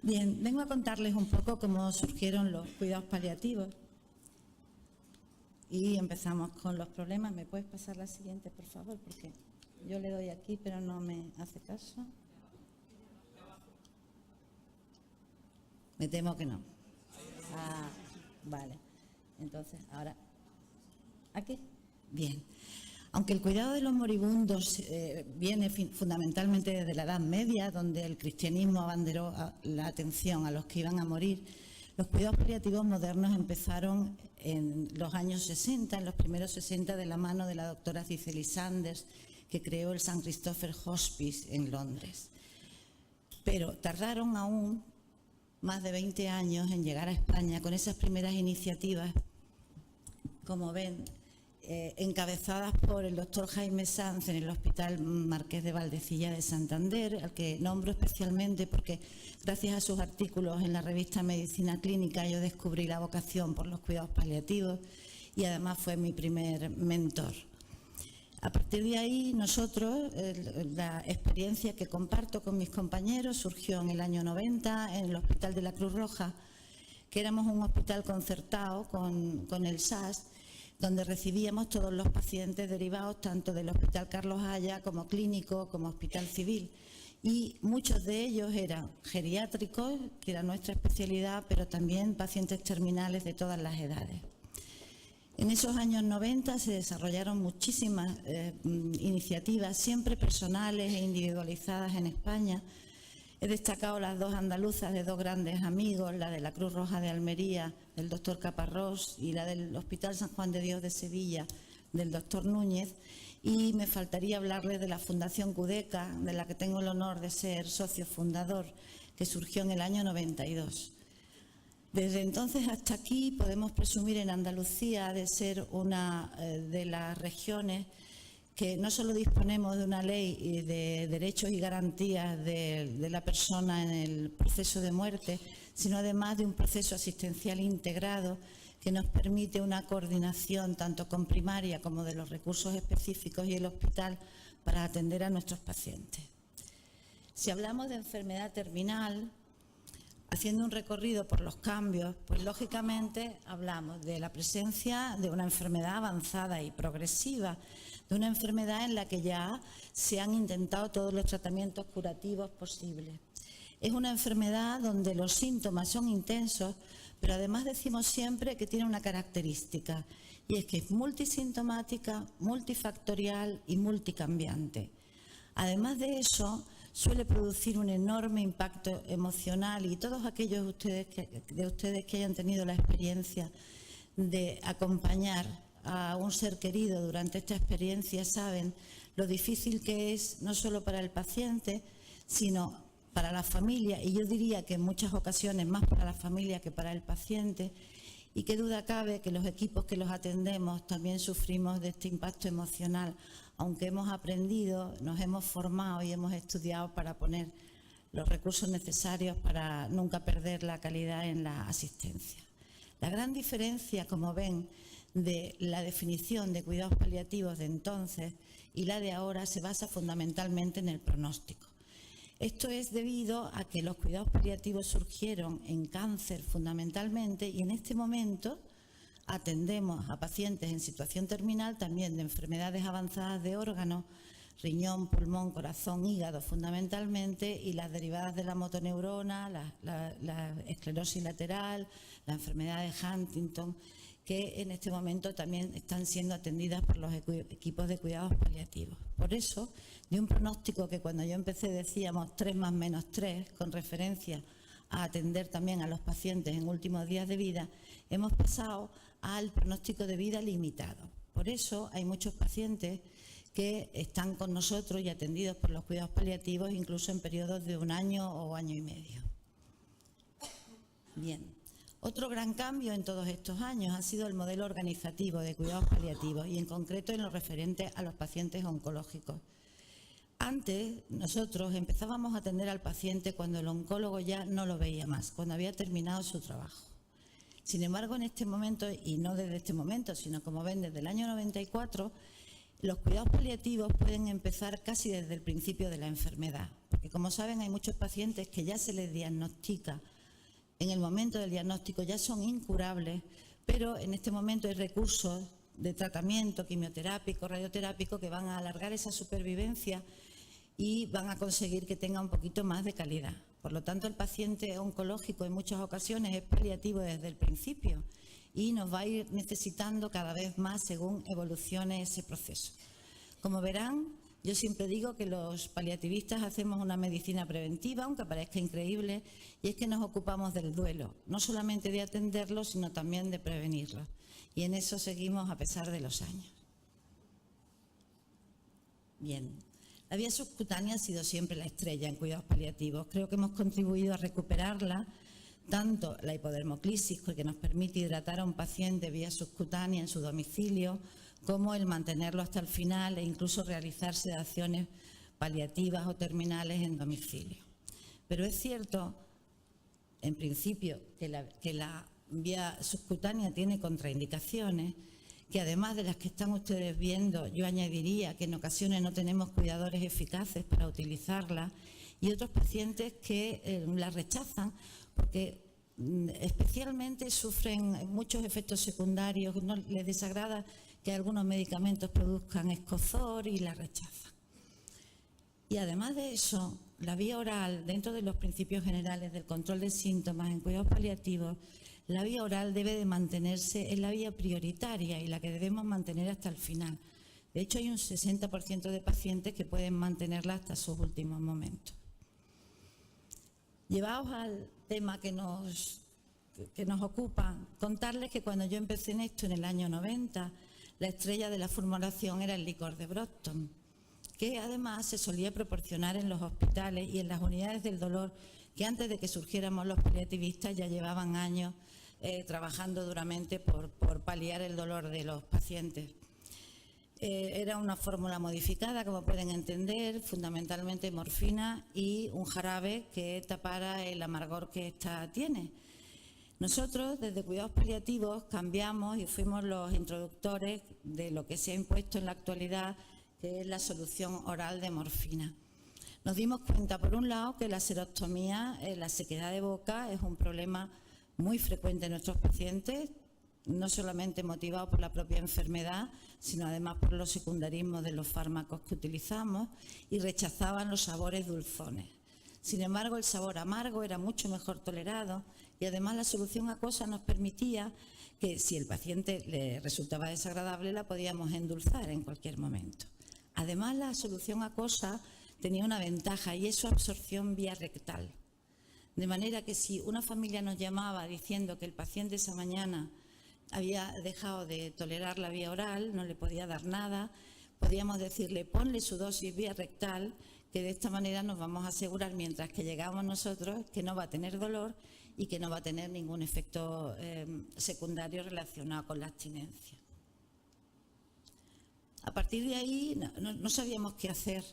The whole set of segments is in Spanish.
Bien, vengo a contarles un poco cómo surgieron los cuidados paliativos. Y empezamos con los problemas. ¿Me puedes pasar la siguiente, por favor? Porque yo le doy aquí, pero no me hace caso. Me temo que no. Ah, vale. Entonces, ahora, ¿aquí? Bien. Aunque el cuidado de los moribundos viene fundamentalmente desde la Edad Media, donde el cristianismo abanderó la atención a los que iban a morir, los cuidados paliativos modernos empezaron en los años 60, en los primeros 60, de la mano de la doctora Cicely Sanders, que creó el St. Christopher Hospice en Londres. Pero tardaron aún más de 20 años en llegar a España con esas primeras iniciativas, como ven, encabezadas por el doctor Jaime Sanz en el Hospital Marqués de Valdecilla de Santander, al que nombro especialmente porque gracias a sus artículos en la revista Medicina Clínica yo descubrí la vocación por los cuidados paliativos y además fue mi primer mentor. A partir de ahí, nosotros, la experiencia que comparto con mis compañeros surgió en el año 90 en el Hospital de la Cruz Roja, que éramos un hospital concertado con el SAS, donde recibíamos todos los pacientes derivados tanto del Hospital Carlos Haya como clínico, como hospital civil. Y muchos de ellos eran geriátricos, que era nuestra especialidad, pero también pacientes terminales de todas las edades. En esos años 90 se desarrollaron muchísimas iniciativas, siempre personales e individualizadas en España. He destacado las dos andaluzas de dos grandes amigos, la de la Cruz Roja de Almería, del doctor Caparrós, y la del Hospital San Juan de Dios de Sevilla, del doctor Núñez. Y me faltaría hablarles de la Fundación Cudeca, de la que tengo el honor de ser socio fundador, que surgió en el año 92. Desde entonces hasta aquí podemos presumir en Andalucía de ser una de las regiones que no solo disponemos de una ley de derechos y garantías de la persona en el proceso de muerte, sino además de un proceso asistencial integrado que nos permite una coordinación tanto con primaria como de los recursos específicos y el hospital para atender a nuestros pacientes. Si hablamos de enfermedad terminal, haciendo un recorrido por los cambios, pues lógicamente hablamos de la presencia de una enfermedad avanzada y progresiva, de una enfermedad en la que ya se han intentado todos los tratamientos curativos posibles. Es una enfermedad donde los síntomas son intensos, pero además decimos siempre que tiene una característica, y es que es multisintomática, multifactorial y multicambiante. Además de eso, suele producir un enorme impacto emocional, y todos aquellos de ustedes que hayan tenido la experiencia de acompañar a un ser querido durante esta experiencia saben lo difícil que es, no solo para el paciente, sino para la familia, y yo diría que en muchas ocasiones más para la familia que para el paciente, y qué duda cabe que los equipos que los atendemos también sufrimos de este impacto emocional, aunque hemos aprendido, nos hemos formado y hemos estudiado para poner los recursos necesarios para nunca perder la calidad en la asistencia. La gran diferencia, como ven, de la definición de cuidados paliativos de entonces y la de ahora se basa fundamentalmente en el pronóstico. Esto es debido a que los cuidados paliativos surgieron en cáncer fundamentalmente, y en este momento atendemos a pacientes en situación terminal también de enfermedades avanzadas de órganos, riñón, pulmón, corazón, hígado fundamentalmente, y las derivadas de la motoneurona, la esclerosis lateral, la enfermedad de Huntington, que en este momento también están siendo atendidas por los equipos de cuidados paliativos. Por eso, de un pronóstico que cuando yo empecé decíamos 3 más menos 3, con referencia a atender también a los pacientes en últimos días de vida, hemos pasado al pronóstico de vida limitado. Por eso hay muchos pacientes que están con nosotros y atendidos por los cuidados paliativos incluso en periodos de 1 año o año y medio. Bien. Otro gran cambio en todos estos años ha sido el modelo organizativo de cuidados paliativos y en concreto en lo referente a los pacientes oncológicos. Antes nosotros empezábamos a atender al paciente cuando el oncólogo ya no lo veía más, cuando había terminado su trabajo. Sin embargo, en este momento, y no desde este momento, sino como ven desde el año 94, Los cuidados paliativos pueden empezar casi desde el principio de la enfermedad, porque como saben hay muchos pacientes que ya se les diagnostica, en el momento del diagnóstico ya son incurables, pero en este momento hay recursos de tratamiento quimioterápico, radioterápico, que van a alargar esa supervivencia y van a conseguir que tenga un poquito más de calidad. Por lo tanto, el paciente oncológico en muchas ocasiones es paliativo desde el principio y nos va a ir necesitando cada vez más según evolucione ese proceso. Como verán, yo siempre digo que los paliativistas hacemos una medicina preventiva, aunque parezca increíble, y es que nos ocupamos del duelo, no solamente de atenderlo, sino también de prevenirlo. Y en eso seguimos a pesar de los años. Bien, la vía subcutánea ha sido siempre la estrella en cuidados paliativos. Creo que hemos contribuido a recuperarla, tanto la hipodermoclisis, que nos permite hidratar a un paciente vía subcutánea en su domicilio, como el mantenerlo hasta el final e incluso realizar sedaciones paliativas o terminales en domicilio. Pero es cierto, en principio, que la vía subcutánea tiene contraindicaciones, que además de las que están ustedes viendo, yo añadiría que en ocasiones no tenemos cuidadores eficaces para utilizarla y otros pacientes que la rechazan porque especialmente sufren muchos efectos secundarios, no les desagrada que algunos medicamentos produzcan escozor y la rechazan. Y además de eso, la vía oral, dentro de los principios generales del control de síntomas en cuidados paliativos, la vía oral debe de mantenerse en la vía prioritaria y la que debemos mantener hasta el final. De hecho, hay un 60% de pacientes que pueden mantenerla hasta sus últimos momentos. Llevaos al tema que nos ocupa, contarles que cuando yo empecé en esto en el año 90, la estrella de la formulación era el licor de Brockton, que además se solía proporcionar en los hospitales y en las unidades del dolor, que antes de que surgiéramos los paliativistas ya llevaban años trabajando duramente por paliar el dolor de los pacientes. Era una fórmula modificada, como pueden entender, fundamentalmente morfina y un jarabe que tapara el amargor que ésta tiene. Nosotros, desde Cuidados Paliativos, cambiamos y fuimos los introductores de lo que se ha impuesto en la actualidad, que es la solución oral de morfina. Nos dimos cuenta, por un lado, que la serostomía, la sequedad de boca, es un problema muy frecuente en nuestros pacientes, no solamente motivado por la propia enfermedad, sino además por los secundarismos de los fármacos que utilizamos, y rechazaban los sabores dulzones. Sin embargo, el sabor amargo era mucho mejor tolerado y además la solución acuosa nos permitía que, si el paciente le resultaba desagradable, la podíamos endulzar en cualquier momento. Además, la solución acuosa tenía una ventaja y es su absorción vía rectal. De manera que si una familia nos llamaba diciendo que el paciente esa mañana había dejado de tolerar la vía oral, no le podía dar nada, podíamos decirle ponle su dosis vía rectal, que de esta manera nos vamos a asegurar mientras que llegamos nosotros que no va a tener dolor y que no va a tener ningún efecto secundario relacionado con la abstinencia. A partir de ahí no sabíamos qué hacer.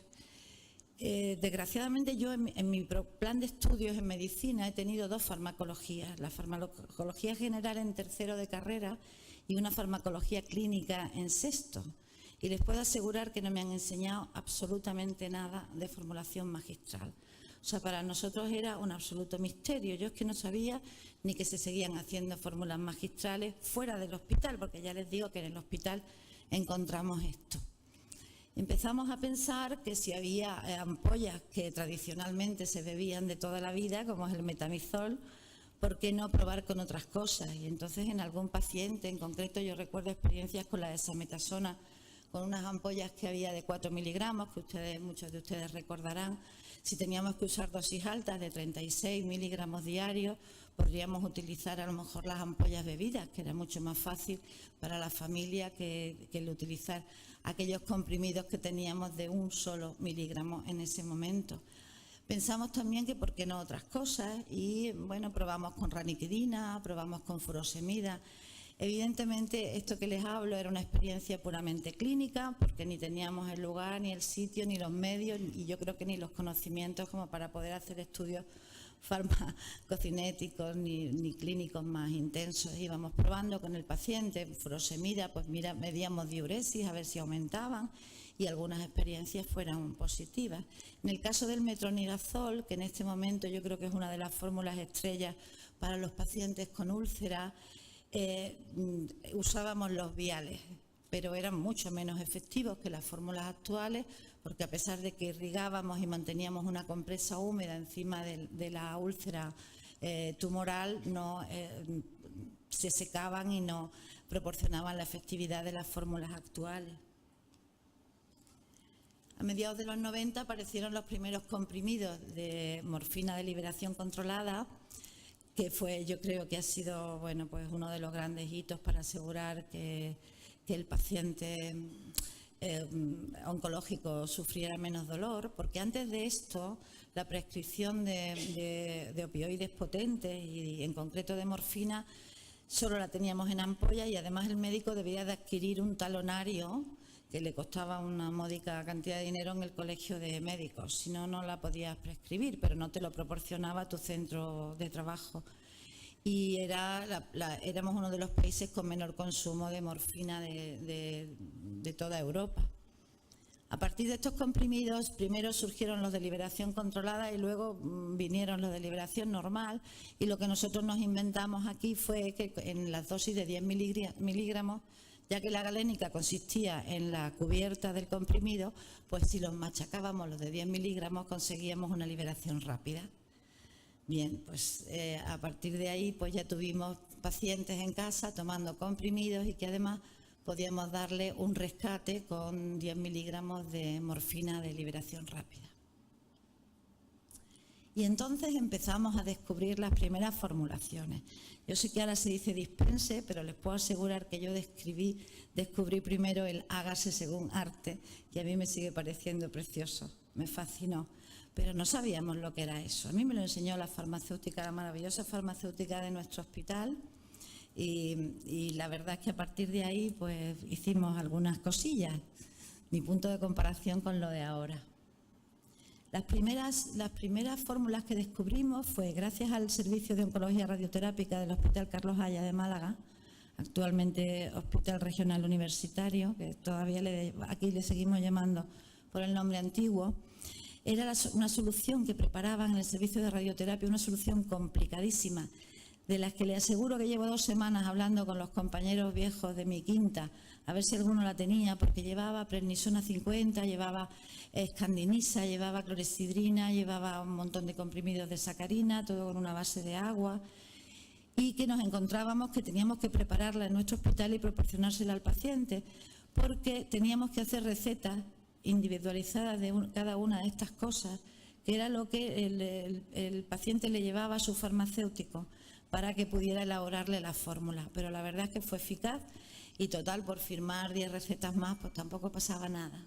Desgraciadamente yo en mi plan de estudios en medicina he tenido dos farmacologías, la farmacología general en tercero de carrera y una farmacología clínica en sexto. Y les puedo asegurar que no me han enseñado absolutamente nada de formulación magistral. O sea, para nosotros era un absoluto misterio. Yo es que no sabía ni que se seguían haciendo fórmulas magistrales fuera del hospital, porque ya les digo que en el hospital encontramos esto. Empezamos a pensar que si había ampollas que tradicionalmente se bebían de toda la vida, como es el metamizol, ¿por qué no probar con otras cosas? Y entonces en algún paciente, en concreto yo recuerdo experiencias con la desametasona, con unas ampollas que había de 4 miligramos, que muchos de ustedes recordarán. Si teníamos que usar dosis altas de 36 miligramos diarios, podríamos utilizar a lo mejor las ampollas bebidas, que era mucho más fácil para la familia que el utilizar aquellos comprimidos que teníamos de un solo miligramo en ese momento. Pensamos también que por qué no otras cosas y bueno, probamos con ranitidina, probamos con furosemida. Evidentemente, esto que les hablo era una experiencia puramente clínica, porque ni teníamos el lugar, ni el sitio, ni los medios, y yo creo que ni los conocimientos como para poder hacer estudios farmacocinéticos ni clínicos más intensos. Íbamos probando con el paciente, furosemida, pues mira, medíamos diuresis a ver si aumentaban y algunas experiencias fueran positivas. En el caso del metronidazol, que en este momento yo creo que es una de las fórmulas estrellas para los pacientes con úlceras, usábamos los viales, pero eran mucho menos efectivos que las fórmulas actuales, porque a pesar de que irrigábamos y manteníamos una compresa húmeda encima de la úlcera tumoral, no se secaban y no proporcionaban la efectividad de las fórmulas actuales. A mediados de los 90 aparecieron los primeros comprimidos de morfina de liberación controlada, que fue, yo creo que ha sido, bueno, pues uno de los grandes hitos para asegurar que el paciente oncológico sufriera menos dolor, porque antes de esto la prescripción de opioides potentes y en concreto de morfina solo la teníamos en ampolla y además el médico debía de adquirir un talonario que le costaba una módica cantidad de dinero en el colegio de médicos, si no, no la podías prescribir, pero no te lo proporcionaba tu centro de trabajo. Y éramos uno de los países con menor consumo de morfina de toda Europa. A partir de estos comprimidos, primero surgieron los de liberación controlada y luego vinieron los de liberación normal, y lo que nosotros nos inventamos aquí fue que en las dosis de 10 miligramos, ya que la galénica consistía en la cubierta del comprimido, pues si los machacábamos los de 10 miligramos conseguíamos una liberación rápida. Bien, pues a partir de ahí pues ya tuvimos pacientes en casa tomando comprimidos y que además podíamos darle un rescate con 10 miligramos de morfina de liberación rápida. Y entonces empezamos a descubrir las primeras formulaciones. Yo sé que ahora se dice dispense, pero les puedo asegurar que yo descubrí primero el hágase según arte, y a mí me sigue pareciendo precioso, me fascinó. Pero no sabíamos lo que era eso. A mí me lo enseñó la farmacéutica, la maravillosa farmacéutica de nuestro hospital, y la verdad es que a partir de ahí pues hicimos algunas cosillas, mi punto de comparación con lo de ahora. Las primeras fórmulas que descubrimos fue gracias al servicio de oncología radioterápica del Hospital Carlos Haya de Málaga, actualmente Hospital Regional Universitario, que todavía aquí le seguimos llamando por el nombre antiguo. Era una solución que preparaban en el servicio de radioterapia, una solución complicadísima, de las que le aseguro que llevo 2 semanas hablando con los compañeros viejos de mi quinta, a ver si alguno la tenía, porque llevaba prednisona 50, llevaba escandinisa, llevaba clorexidrina, llevaba un montón de comprimidos de sacarina, todo con una base de agua, y que nos encontrábamos que teníamos que prepararla en nuestro hospital y proporcionársela al paciente, porque teníamos que hacer recetas individualizadas de cada una de estas cosas, que era lo que el paciente le llevaba a su farmacéutico para que pudiera elaborarle la fórmula. Pero la verdad es que fue eficaz y total, por firmar 10 recetas más, pues tampoco pasaba nada.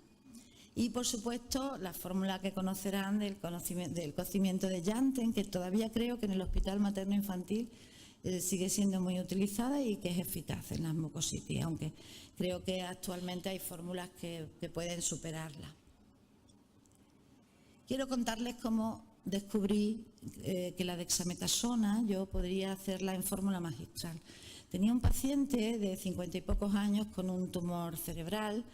Y por supuesto, la fórmula que conocerán del cocimiento de Janssen, que todavía creo que en el Hospital Materno Infantil sigue siendo muy utilizada y que es eficaz en las mucositis, aunque creo que actualmente hay fórmulas que pueden superarla. Quiero contarles cómo descubrí que la dexametasona yo podría hacerla en fórmula magistral. Tenía un paciente de 50 y pocos años con un tumor cerebral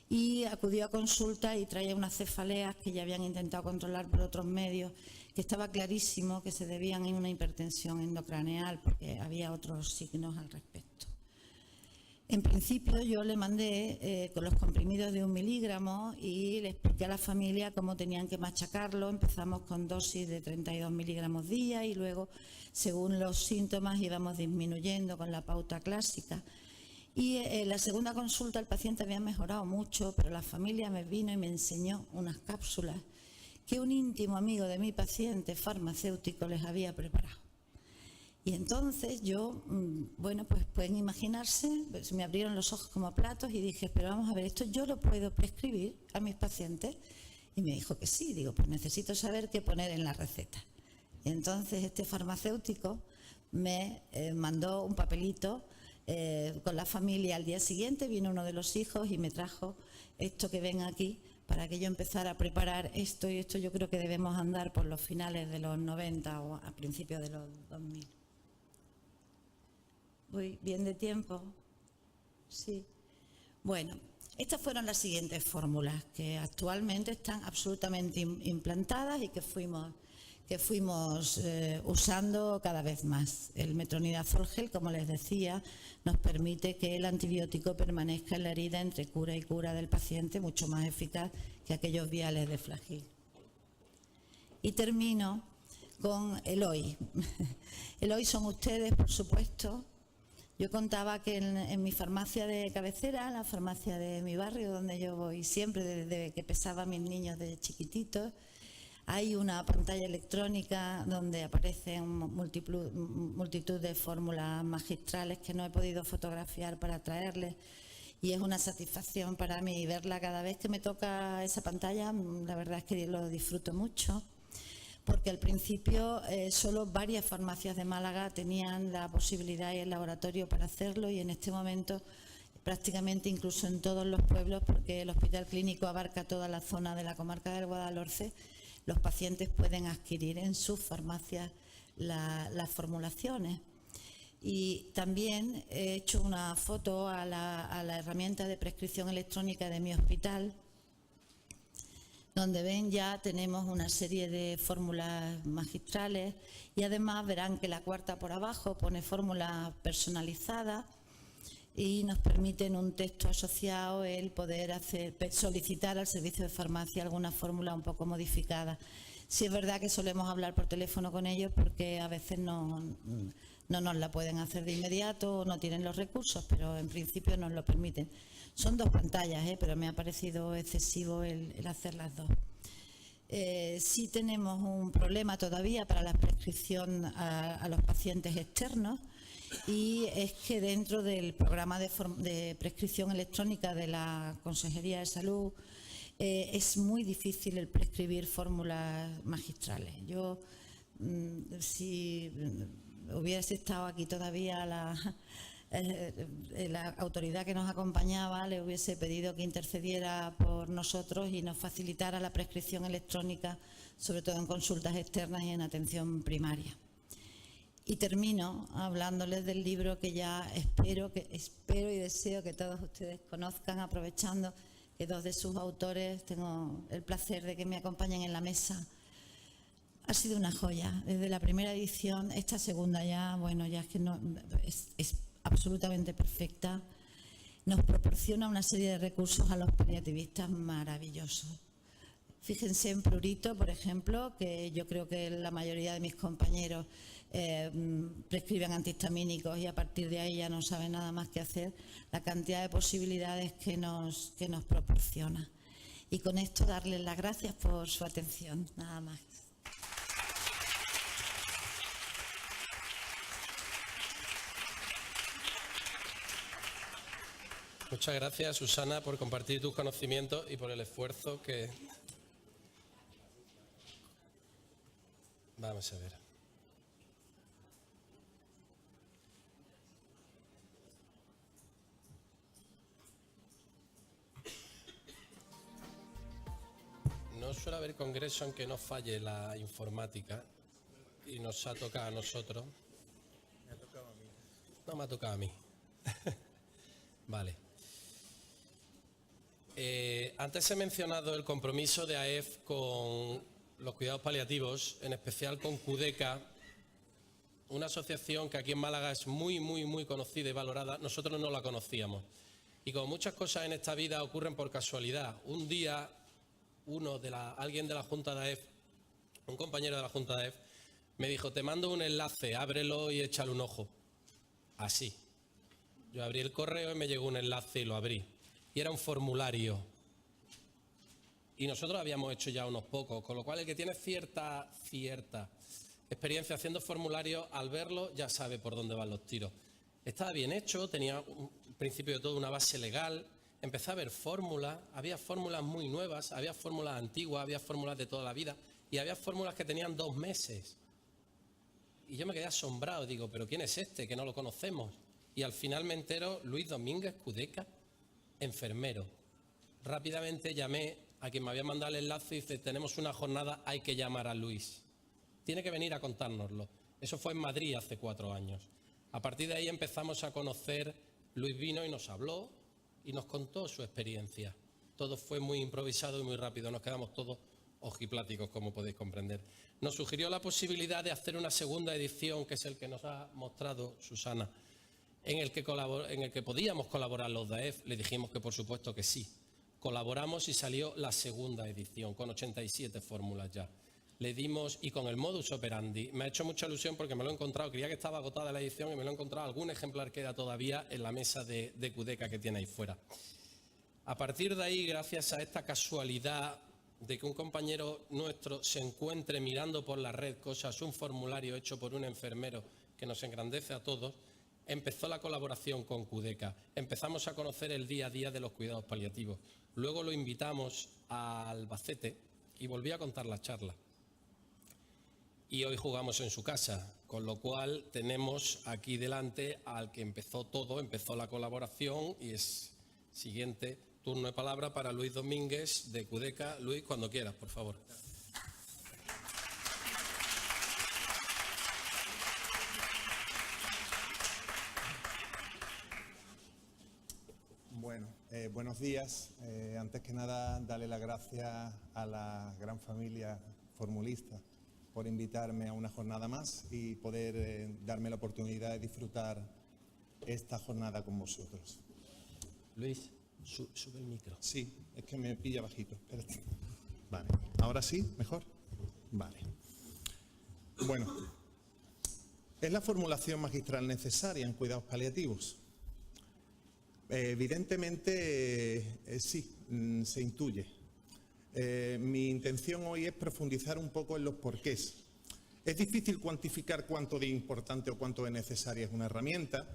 y acudió a consulta y traía unas cefaleas que ya habían intentado controlar por otros medios, que estaba clarísimo que se debían a una hipertensión endocraneal, porque había otros signos al respecto. En principio yo le mandé con los comprimidos de 1 miligramo y le expliqué a la familia cómo tenían que machacarlo. Empezamos con dosis de 32 miligramos día y luego, según los síntomas, íbamos disminuyendo con la pauta clásica. Y en la segunda consulta el paciente había mejorado mucho, pero la familia me vino y me enseñó unas cápsulas que un íntimo amigo de mi paciente, farmacéutico, les había preparado. Y entonces yo, bueno, pues pueden imaginarse, pues me abrieron los ojos como platos y dije, pero vamos a ver, ¿esto yo lo puedo prescribir a mis pacientes? Y me dijo que sí. Digo, pues necesito saber qué poner en la receta. Y entonces este farmacéutico me mandó un papelito con la familia. Al día siguiente vino uno de los hijos y me trajo esto que ven aquí para que yo empezara a preparar esto, y esto yo creo que debemos andar por los finales de los 90 o a principios de los 2000. ¿Voy bien de tiempo? Sí. Bueno, estas fueron las siguientes fórmulas que actualmente están absolutamente implantadas y que fuimos usando cada vez más. El metronidazol gel, como les decía, nos permite que el antibiótico permanezca en la herida entre cura y cura del paciente, mucho más eficaz que aquellos viales de Flagyl. Y termino con el hoy. El hoy son ustedes, por supuesto. Yo contaba que en mi farmacia de cabecera, la farmacia de mi barrio, donde yo voy siempre desde que pesaba a mis niños de chiquititos, hay una pantalla electrónica donde aparecen multitud de fórmulas magistrales que no he podido fotografiar para traerles, y es una satisfacción para mí verla cada vez que me toca esa pantalla. La verdad es que lo disfruto mucho, porque al principio solo varias farmacias de Málaga tenían la posibilidad y el laboratorio para hacerlo, y en este momento prácticamente incluso en todos los pueblos, porque el Hospital Clínico abarca toda la zona de la comarca del Guadalhorce, los pacientes pueden adquirir en sus farmacias las formulaciones. Y también he hecho una foto a la herramienta de prescripción electrónica de mi hospital, donde ven ya tenemos una serie de fórmulas magistrales, y además verán que la cuarta por abajo pone fórmulas personalizadas y nos permite en un texto asociado el poder solicitar al servicio de farmacia alguna fórmula un poco modificada. Sí es verdad que solemos hablar por teléfono con ellos porque a veces no nos la pueden hacer de inmediato o no tienen los recursos, pero en principio nos lo permiten. Son dos pantallas, pero me ha parecido excesivo el hacer las dos. Sí tenemos un problema todavía para la prescripción a los pacientes externos, y es que dentro del programa de prescripción electrónica de la Consejería de Salud es muy difícil el prescribir fórmulas magistrales. Yo, si hubiese estado aquí todavía la autoridad que nos acompañaba, le hubiese pedido que intercediera por nosotros y nos facilitara la prescripción electrónica, sobre todo en consultas externas y en atención primaria. Y termino hablándoles del libro que ya espero y deseo que todos ustedes conozcan, aprovechando que dos de sus autores tengo el placer de que me acompañen en la mesa. Ha sido una joya, desde la primera edición. Esta segunda ya, bueno, ya es que no, es absolutamente perfecta. Nos proporciona una serie de recursos a los paliativistas maravillosos. Fíjense en prurito, por ejemplo, que yo creo que la mayoría de mis compañeros prescriben antihistamínicos y a partir de ahí ya no saben nada más que hacer, la cantidad de posibilidades que nos proporciona. Y con esto darles las gracias por su atención, nada más. Muchas gracias, Susana, por compartir tus conocimientos y por el esfuerzo que... Vamos a ver. No suele haber congreso en que no falle la informática, y nos ha tocado a nosotros. Me ha tocado a mí. No me ha tocado a mí. Vale. Antes he mencionado el compromiso de AEF con los cuidados paliativos, en especial con CUDECA, una asociación que aquí en Málaga es muy conocida y valorada. Nosotros no la conocíamos. Y como muchas cosas en esta vida ocurren por casualidad, un día alguien de la Junta de AEF, un compañero de la Junta de AEF, me dijo: te mando un enlace, ábrelo y échale un ojo. Así. Yo abrí el correo y me llegó un enlace y lo abrí. Y era un formulario. Y nosotros habíamos hecho ya unos pocos, con lo cual el que tiene cierta experiencia haciendo formularios, al verlo ya sabe por dónde van los tiros. Estaba bien hecho, tenía principio de todo una base legal. Empecé a ver fórmulas, había fórmulas muy nuevas, había fórmulas antiguas, había fórmulas de toda la vida y había fórmulas que tenían 2 meses. Y yo me quedé asombrado, digo, ¿pero quién es este? Que no lo conocemos. Y al final me entero, Luis Domínguez, CUDECA, enfermero. Rápidamente llamé a quien me había mandado el enlace, dice, tenemos una jornada, hay que llamar a Luis. Tiene que venir a contárnoslo. Eso fue en Madrid hace 4 años. A partir de ahí empezamos a conocer, Luis vino y nos habló y nos contó su experiencia. Todo fue muy improvisado y muy rápido, nos quedamos todos ojipláticos, como podéis comprender. Nos sugirió la posibilidad de hacer una segunda edición, que es el que nos ha mostrado Susana, en el que podíamos colaborar los de AEF. Le dijimos que por supuesto que sí. Colaboramos y salió la segunda edición, con 87 fórmulas ya. Le dimos, y con el modus operandi, me ha hecho mucha ilusión porque me lo he encontrado, creía que estaba agotada la edición y me lo he encontrado, algún ejemplar queda todavía en la mesa de QDECA que tiene ahí fuera. A partir de ahí, gracias a esta casualidad de que un compañero nuestro se encuentre mirando por la red cosas, un formulario hecho por un enfermero que nos engrandece a todos, empezó la colaboración con QDECA. Empezamos a conocer el día a día de los cuidados paliativos. Luego lo invitamos a Albacete y volví a contar la charla. Y hoy jugamos en su casa, con lo cual tenemos aquí delante al que empezó todo, empezó la colaboración y es siguiente turno de palabra para Luis Domínguez de QDECA. Luis, cuando quieras, por favor. Bueno, buenos días. Antes que nada, darle las gracias a la gran familia formulista por invitarme a una jornada más y poder darme la oportunidad de disfrutar esta jornada con vosotros. Luis, sube el micro. Sí, es que me pilla bajito. Espérate. Vale, ¿ahora sí? ¿Mejor? Vale. Bueno, es la formulación magistral necesaria en cuidados paliativos. Evidentemente, sí, se intuye. Mi intención hoy es profundizar un poco en los porqués. Es difícil cuantificar cuánto de importante o cuánto de necesaria es una herramienta,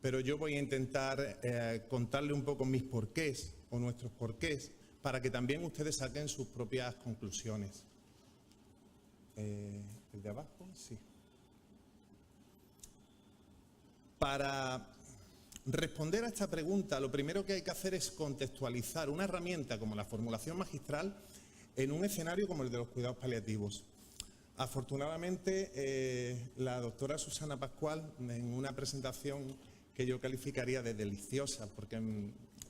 pero yo voy a intentar contarle un poco mis porqués o nuestros porqués para que también ustedes saquen sus propias conclusiones. ¿El de abajo? Sí. Para responder a esta pregunta, lo primero que hay que hacer es contextualizar una herramienta como la formulación magistral en un escenario como el de los cuidados paliativos. Afortunadamente, la doctora Susana Pascual, en una presentación que yo calificaría de deliciosa, porque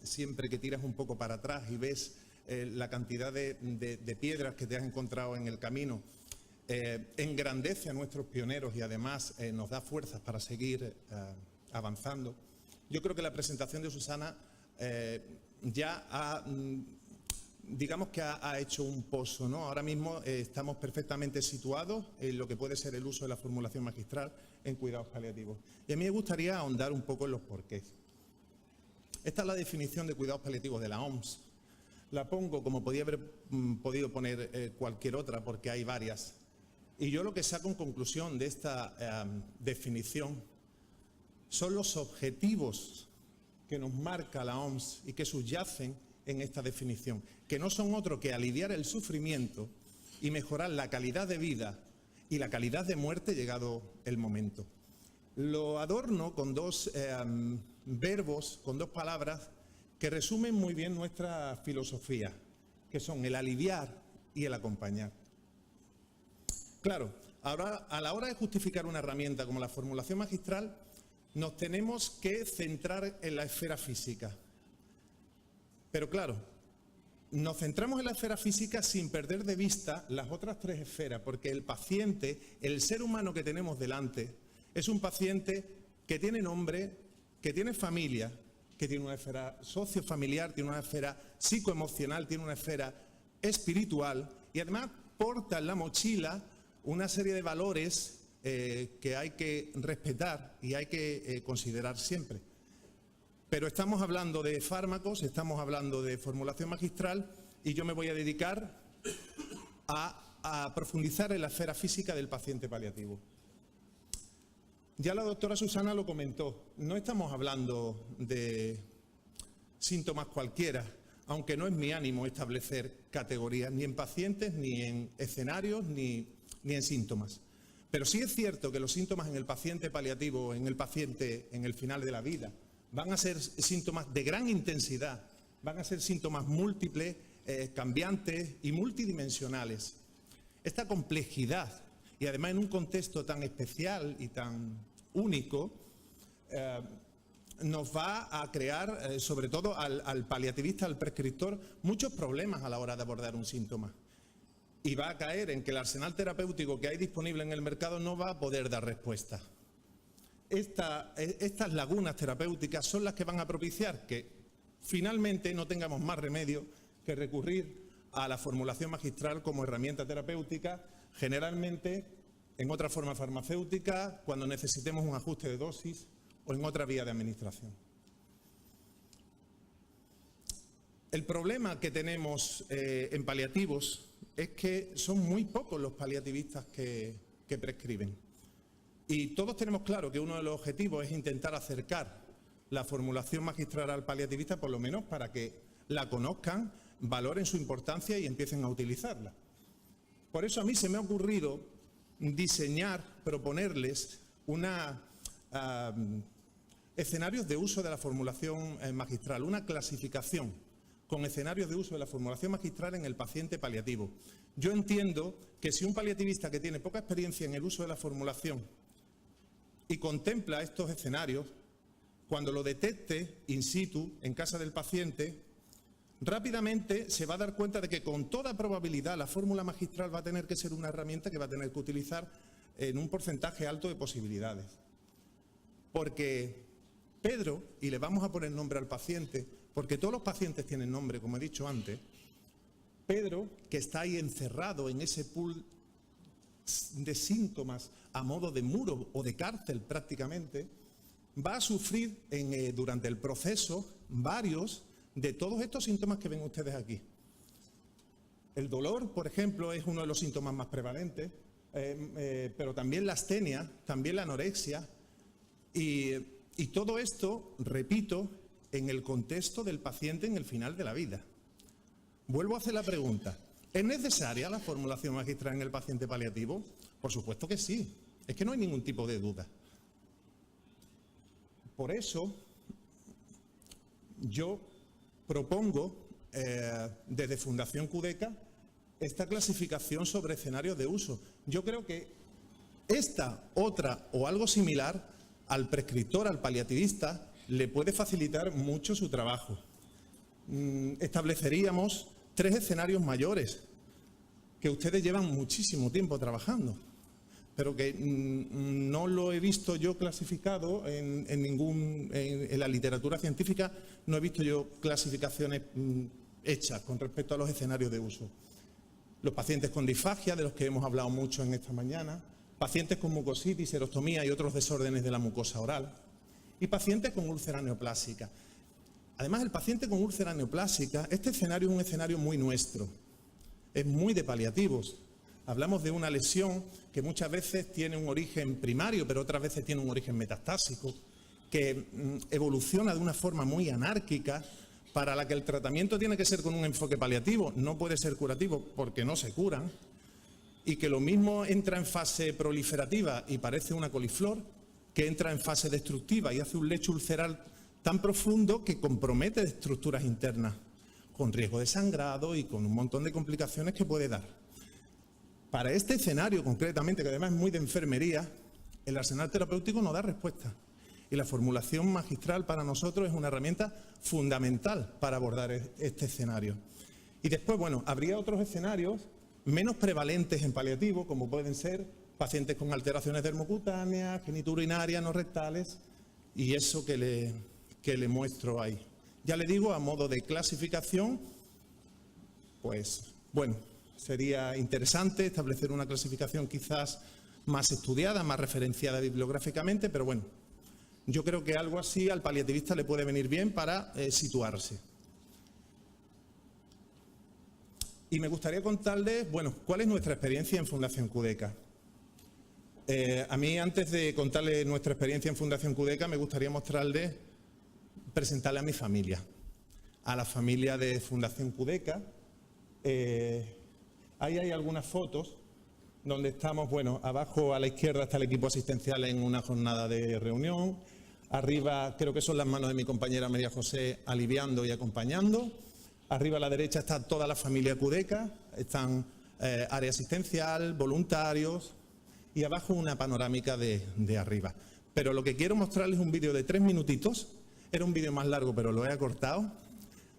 siempre que tiras un poco para atrás y ves la cantidad de piedras que te has encontrado en el camino, engrandece a nuestros pioneros y además nos da fuerzas para seguir avanzando. Yo creo que la presentación de Susana ya ha, digamos que ha hecho un pozo, ¿no? Ahora mismo estamos perfectamente situados en lo que puede ser el uso de la formulación magistral en cuidados paliativos. Y a mí me gustaría ahondar un poco en los porqués. Esta es la definición de cuidados paliativos de la OMS. La pongo como podía haber podido poner cualquier otra porque hay varias. Y yo lo que saco en conclusión de esta definición son los objetivos que nos marca la OMS y que subyacen en esta definición, que no son otro que aliviar el sufrimiento y mejorar la calidad de vida y la calidad de muerte llegado el momento. Lo adorno con dos verbos, con dos palabras que resumen muy bien nuestra filosofía, que son el aliviar y el acompañar. Claro, ahora a la hora de justificar una herramienta como la formulación magistral, nos tenemos que centrar en la esfera física. Pero claro, nos centramos en la esfera física sin perder de vista las otras 3 esferas, porque el paciente, el ser humano que tenemos delante, es un paciente que tiene nombre, que tiene familia, que tiene una esfera sociofamiliar, tiene una esfera psicoemocional, tiene una esfera espiritual y además porta en la mochila una serie de valores que hay que respetar y hay que considerar siempre. Pero estamos hablando de fármacos, estamos hablando de formulación magistral y yo me voy a dedicar a profundizar en la esfera física del paciente paliativo. Ya la doctora Susana lo comentó, no estamos hablando de síntomas cualquiera, aunque no es mi ánimo establecer categorías ni en pacientes, ni en escenarios, ni en síntomas. Pero sí es cierto que los síntomas en el paciente paliativo, en el paciente en el final de la vida, van a ser síntomas de gran intensidad, van a ser síntomas múltiples cambiantes y multidimensionales. Esta complejidad, y además en un contexto tan especial y tan único, nos va a crear, sobre todo al paliativista, al prescriptor, muchos problemas a la hora de abordar un síntoma. Y va a caer en que el arsenal terapéutico que hay disponible en el mercado no va a poder dar respuesta. Estas lagunas terapéuticas son las que van a propiciar que finalmente no tengamos más remedio que recurrir a la formulación magistral como herramienta terapéutica, generalmente en otra forma farmacéutica, cuando necesitemos un ajuste de dosis o en otra vía de administración. El problema que tenemos en paliativos es que son muy pocos los paliativistas que prescriben. Y todos tenemos claro que uno de los objetivos es intentar acercar la formulación magistral al paliativista, por lo menos para que la conozcan, valoren su importancia y empiecen a utilizarla. Por eso a mí se me ha ocurrido diseñar, proponerles escenarios de uso de la formulación magistral, una clasificación con escenarios de uso de la formulación magistral en el paciente paliativo. Yo entiendo que si un paliativista que tiene poca experiencia en el uso de la formulación y contempla estos escenarios, cuando lo detecte in situ, en casa del paciente, rápidamente se va a dar cuenta de que con toda probabilidad la fórmula magistral va a tener que ser una herramienta que va a tener que utilizar en un porcentaje alto de posibilidades. Porque Pedro, y le vamos a poner nombre al paciente, porque todos los pacientes tienen nombre, como he dicho antes, Pedro, que está ahí encerrado en ese pool de síntomas a modo de muro o de cárcel prácticamente, va a sufrir durante el proceso varios de todos estos síntomas que ven ustedes aquí. El dolor, por ejemplo, es uno de los síntomas más prevalentes, pero también la astenia, también la anorexia, y todo esto, repito, en el contexto del paciente en el final de la vida. Vuelvo a hacer la pregunta, ¿es necesaria la formulación magistral en el paciente paliativo? Por supuesto que sí, es que no hay ningún tipo de duda. Por eso, yo propongo desde Fundación QDECA esta clasificación sobre escenarios de uso. Yo creo que esta, otra o algo similar al prescriptor, al paliativista, le puede facilitar mucho su trabajo. Estableceríamos 3 escenarios mayores que ustedes llevan muchísimo tiempo trabajando, pero que no lo he visto yo clasificado en la literatura científica, no he visto yo clasificaciones hechas con respecto a los escenarios de uso. Los pacientes con disfagia, de los que hemos hablado mucho en esta mañana, pacientes con mucositis, serostomía y otros desórdenes de la mucosa oral, y pacientes con úlcera neoplásica. Además, el paciente con úlcera neoplásica, este escenario es un escenario muy nuestro, es muy de paliativos. Hablamos de una lesión que muchas veces tiene un origen primario, pero otras veces tiene un origen metastásico, que evoluciona de una forma muy anárquica, para la que el tratamiento tiene que ser con un enfoque paliativo, no puede ser curativo porque no se curan, y que lo mismo entra en fase proliferativa y parece una coliflor, que entra en fase destructiva y hace un lecho ulceral tan profundo que compromete estructuras internas, con riesgo de sangrado y con un montón de complicaciones que puede dar. Para este escenario concretamente, que además es muy de enfermería, el arsenal terapéutico no da respuesta. Y la formulación magistral para nosotros es una herramienta fundamental para abordar este escenario. Y después, bueno, habría otros escenarios menos prevalentes en paliativo, como pueden ser pacientes con alteraciones dermocutáneas, geniturinarias, no rectales, y eso que le muestro ahí. Ya le digo, a modo de clasificación, pues, bueno, sería interesante establecer una clasificación quizás más estudiada, más referenciada bibliográficamente, pero bueno, yo creo que algo así al paliativista le puede venir bien para situarse. Y me gustaría contarles, bueno, cuál es nuestra experiencia en Fundación QDECA. A mí, antes de contarles nuestra experiencia en Fundación QDECA, me gustaría presentarle a mi familia, a la familia de Fundación QDECA. Ahí hay algunas fotos donde estamos, bueno, abajo a la izquierda está el equipo asistencial en una jornada de reunión. Arriba creo que son las manos de mi compañera María José aliviando y acompañando. Arriba a la derecha está toda la familia Cudeca, están área asistencial, voluntarios y abajo una panorámica de arriba. Pero lo que quiero mostrarles es un vídeo de 3 minutitos, era un vídeo más largo pero lo he acortado,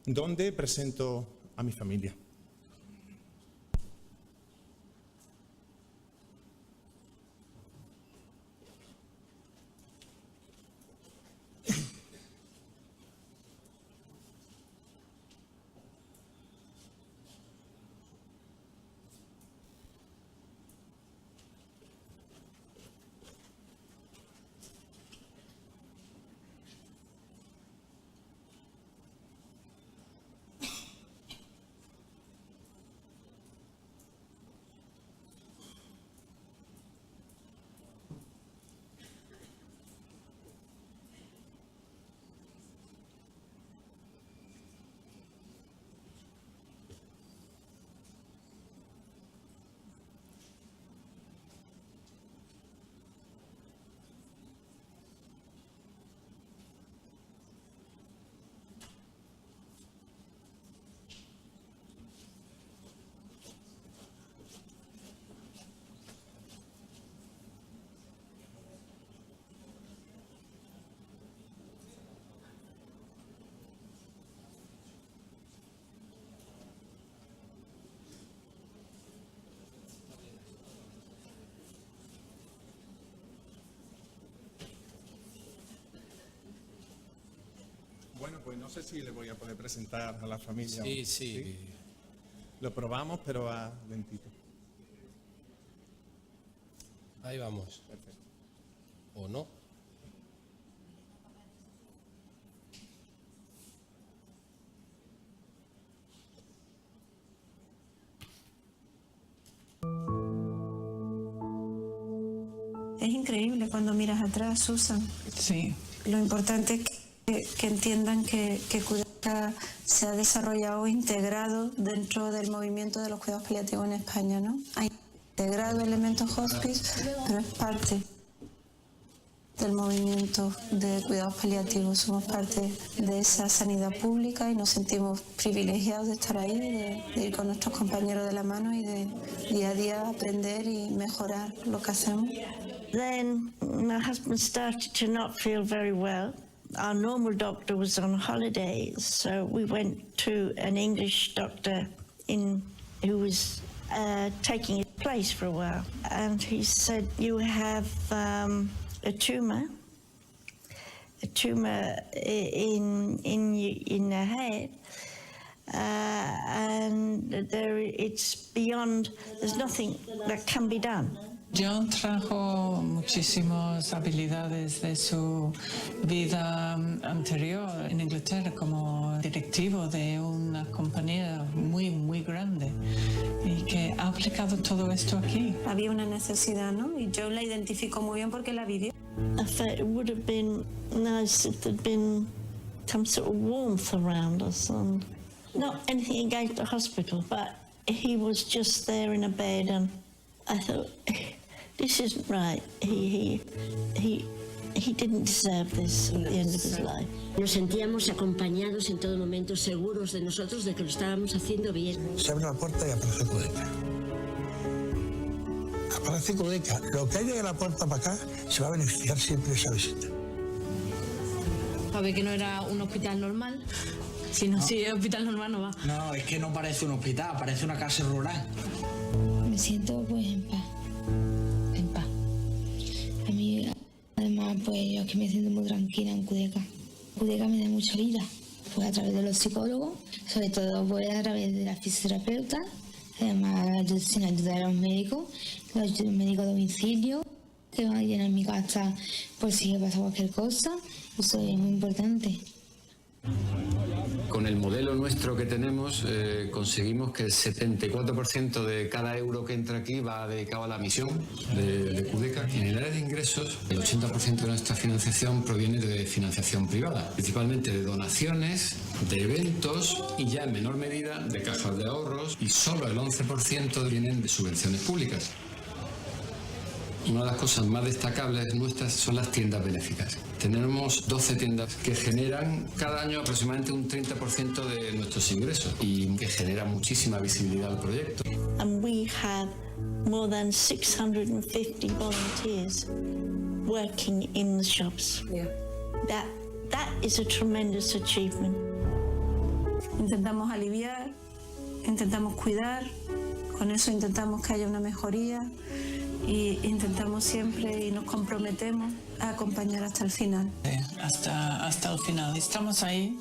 donde presento a mi familia. Bueno, pues no sé si le voy a poder presentar a la familia. Sí. Lo probamos, pero a lentito. Ahí vamos. Perfecto. ¿O no? Es increíble cuando miras atrás, Susan. Sí. Lo importante es que entiendan que Cudeca se ha desarrollado integrado dentro del movimiento de los cuidados paliativos en España, ¿no? Ha integrado elementos hospice, pero es parte del movimiento de cuidados paliativos. Somos parte de esa sanidad pública y nos sentimos privilegiados de estar ahí, de ir con nuestros compañeros de la mano y de día a día aprender y mejorar lo que hacemos. Then my husband started to not feel very well. Our normal doctor was on holidays, so we went to an English doctor who was taking his place for a while. And he said, you have a tumour in the head, and it's beyond, there's nothing that can be done. John trajo muchísimas habilidades de su vida anterior en Inglaterra como directivo de una compañía muy, muy grande y que ha aplicado todo esto aquí. Había una necesidad, ¿no? Y John la identificó muy bien porque la vivió. I thought it would have been nice if there'd been some sort of warmth around us, and not anything against the hospital, but he was just there in a bed, and I thought, this isn't right. He didn't deserve this at the end of his life. Nos sentíamos acompañados en todo momento, seguros de nosotros, de que lo estábamos haciendo bien. Se abre la puerta y aparece Cudeca. Aparece Cudeca. Lo que haya de la puerta para acá se va a beneficiar siempre de esa visita. Sabe que no era un hospital normal. Si no, si es hospital normal no va. No, es que no parece un hospital, parece una casa rural. Me siento pues en paz. A mí, además, pues yo aquí me siento muy tranquila en Cudeca. Cudeca me da mucha vida, pues a través de los psicólogos, sobre todo pues a través de la fisioterapeuta, además sin ayuda de los médicos a domicilio, que van a llenar mi casa por si pasa cualquier cosa, eso es muy importante. Con el modelo nuestro que tenemos conseguimos que el 74% de cada euro que entra aquí va dedicado a la misión de Cudeca. En el área de ingresos, el 80% de nuestra financiación proviene de financiación privada, principalmente de donaciones, de eventos y ya en menor medida de cajas de ahorros, y solo el 11% vienen de subvenciones públicas. Una de las cosas más destacables nuestras son las tiendas benéficas. Tenemos 12 tiendas que generan cada año aproximadamente un 30% de nuestros ingresos y que genera muchísima visibilidad al proyecto. And we have more than 650 volunteers working in the shops. That is a tremendous achievement. Intentamos aliviar, intentamos cuidar, con eso intentamos que haya una mejoría y intentamos siempre y nos comprometemos a acompañar hasta el final. Hasta el final. Estamos ahí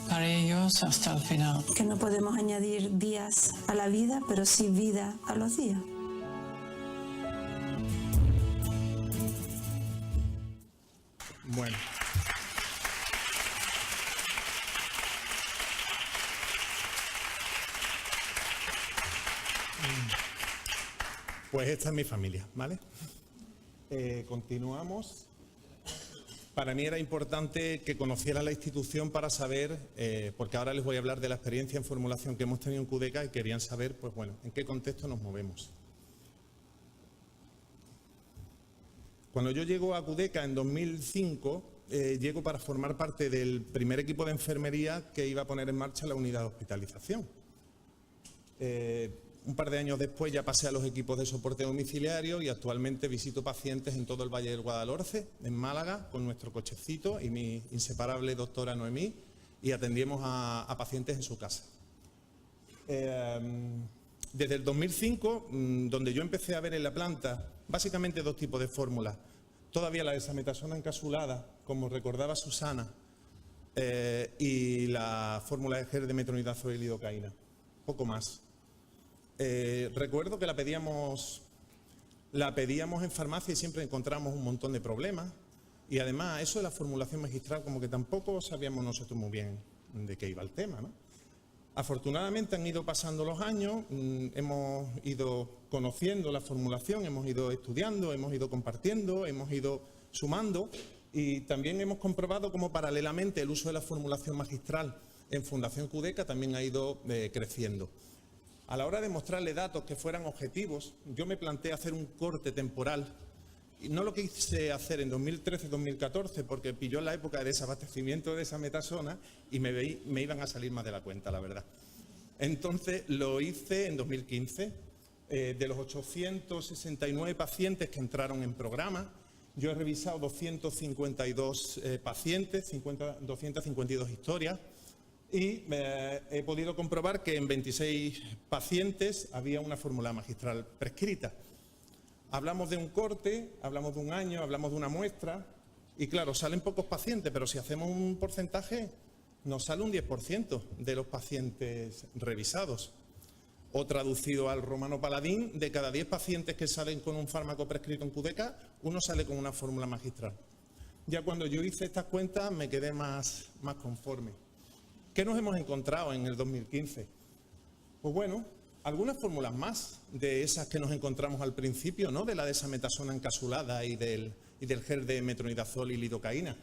para ellos hasta el final. Que no podemos añadir días a la vida, pero sí vida a los días. Bueno. Pues esta es mi familia, ¿vale? Continuamos. Para mí era importante que conociera la institución para saber, porque ahora les voy a hablar de la experiencia en formulación que hemos tenido en QDECA y querían saber, pues bueno, en qué contexto nos movemos. Cuando yo llego a QDECA en 2005, llego para formar parte del primer equipo de enfermería que iba a poner en marcha la unidad de hospitalización. Un par de años después ya pasé a los equipos de soporte domiciliario y actualmente visito pacientes en todo el Valle del Guadalhorce, en Málaga, con nuestro cochecito y mi inseparable doctora Noemí, y atendíamos a pacientes en su casa. Desde el 2005, donde yo empecé a ver en la planta básicamente dos tipos de fórmulas. Todavía la desametasona encapsulada, como recordaba Susana, y la fórmula de gel de metronidazol y lidocaína. Poco más. Recuerdo que la pedíamos en farmacia y siempre encontramos un montón de problemas. Y además, eso de la formulación magistral, como que tampoco sabíamos nosotros muy bien de qué iba el tema, ¿no? Afortunadamente han ido pasando los años, hemos ido conociendo la formulación, hemos ido estudiando, hemos ido compartiendo, hemos ido sumando y también hemos comprobado cómo paralelamente el uso de la formulación magistral en Fundación QDECA también ha ido creciendo. A la hora de mostrarle datos que fueran objetivos, yo me planteé hacer un corte temporal. Y no lo quise hacer en 2013-2014 porque pilló la época de desabastecimiento de desametasona y me iban a salir más de la cuenta, la verdad. Entonces lo hice en 2015. De los 869 pacientes que entraron en programa, yo he revisado 252 pacientes, 252 historias y he podido comprobar que en 26 pacientes había una fórmula magistral prescrita. Hablamos de un corte, hablamos de un año, hablamos de una muestra y claro, salen pocos pacientes, pero si hacemos un porcentaje nos sale un 10% de los pacientes revisados. O traducido al romano paladín, de cada 10 pacientes que salen con un fármaco prescrito en QDECA, uno sale con una fórmula magistral. Ya cuando yo hice estas cuentas me quedé más conforme. ¿Qué nos hemos encontrado en el 2015? Pues bueno, algunas fórmulas más de esas que nos encontramos al principio, ¿no? De la desametasona encapsulada y del gel de metronidazol y lidocaína.